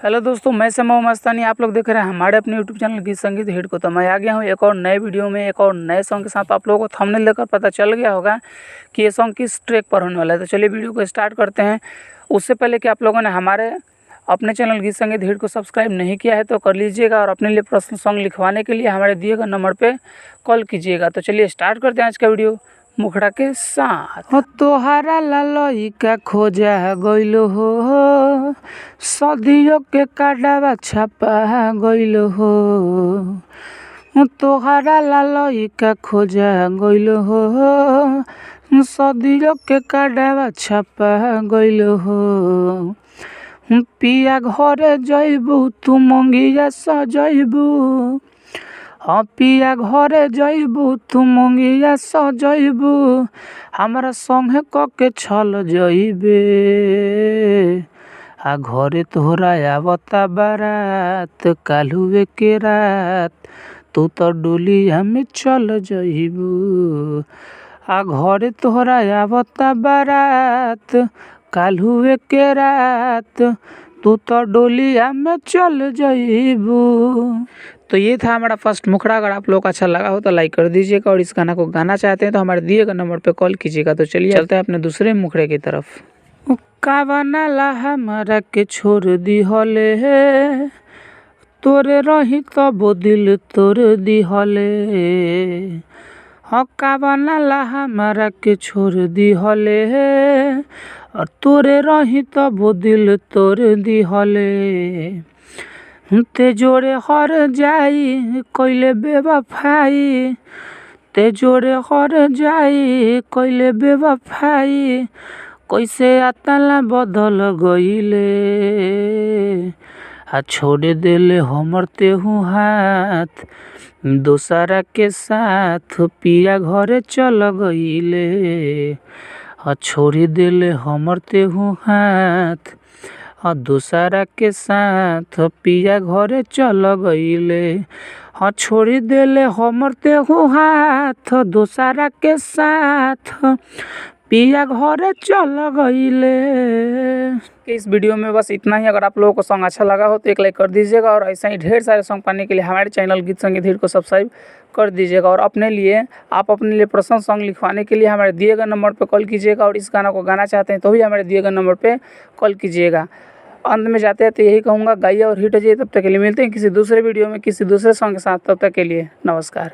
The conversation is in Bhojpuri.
हेलो दोस्तों, मैं समय मस्तानी। आप लोग देख रहे हैं हमारे अपने यूट्यूब चैनल गीत संगीत हिट को। तो मैं आ गया हूँ एक और नए वीडियो में, एक और नए सॉन्ग के साथ। आप लोगों को थंबनेल देखकर पता चल गया होगा कि ये सॉन्ग किस ट्रैक पर होने वाला है। तो चलिए वीडियो को स्टार्ट करते हैं। उससे पहले कि आप लोगों ने हमारे अपने चैनल गीत संगीत हिट को सब्सक्राइब नहीं किया है तो कर लीजिएगा, और अपने लिए पर्सनल सॉन्ग लिखवाने के लिए हमारे दिए गए नंबर पर कॉल कीजिएगा। तो चलिए स्टार्ट करते हैं आज का वीडियो मुखड़ा के साथ। हो तोहारा ललइका खोजा गइल हो, सदियों के काडावा छपा गइल हो। तोहारा ललइका खोजा गइल हो, सदियों के काडावा छपा गइल हो। पिया घरे जइबू तू मंगिया सजइबू, पिया घरे जइबू तू मंगिया सजइबू, हमारा संगे कके छल जइबे। घरे तोहरा आवता बारात, काल्हुए के रात तू तो डोलिया में चल जइबू। घरे तोहरा आवता बारात, काल्हुए के रात तू तो डोलिया में चल जइबू। तो ये था हमारा फर्स्ट मुखड़ा। अगर आप लोग को अच्छा लगा हो तो लाइक कर दीजिएगा, और इस गाना को गाना चाहते हैं तो हमारे दिए गए नंबर पे कॉल कीजिएगा। तो चलिए चलते हैं अपने दूसरे मुखड़े की तरफ। कावना ला हमारा के छोड़ दी हले, तोरे रही तब दिल तोड़ दी हले। कावना ला हमारा के छोड़ दी हले, और तोरे रही तब दिल तोड़ दी हले। ते जोड़े हर जाई कोइले बेवफाई, ते जोड़े हर जाई कोइले बेवफाई, कैसे आतला बदल गइले। छोड़ देले हमर तेहू हाथ दोसरा के साथ, पिया घरे चल गइले। छोड़ देले हमर तेहू हाथ दोसरा के साथ, पिया घरे चल गइले। छोड़ देले हमर तेहू हाथ दोसरा के साथ, पिया घरे चल गइले। इस वीडियो में बस इतना ही। अगर आप लोगों को सॉन्ग अच्छा लगा हो तो एक लाइक कर दीजिएगा, और ऐसा ही ढेर सारे सॉन्ग पाने के लिए हमारे चैनल गीत संगीत हिट को सब्सक्राइब कर दीजिएगा। और अपने लिए पर्सनल सॉन्ग लिखवाने के लिए हमारे दिए गए नंबर पर कॉल कीजिएगा, और इस गाना को गाना चाहते हैं तो भी हमारे दिए गए नंबर पर कॉल कीजिएगा। अंत में जाते हैं तो यही कहूँगा, गाइए और हिट हो जाइए। तब तक के लिए मिलते हैं किसी दूसरे वीडियो में किसी दूसरे सॉन्ग के साथ। तब तक के लिए नमस्कार।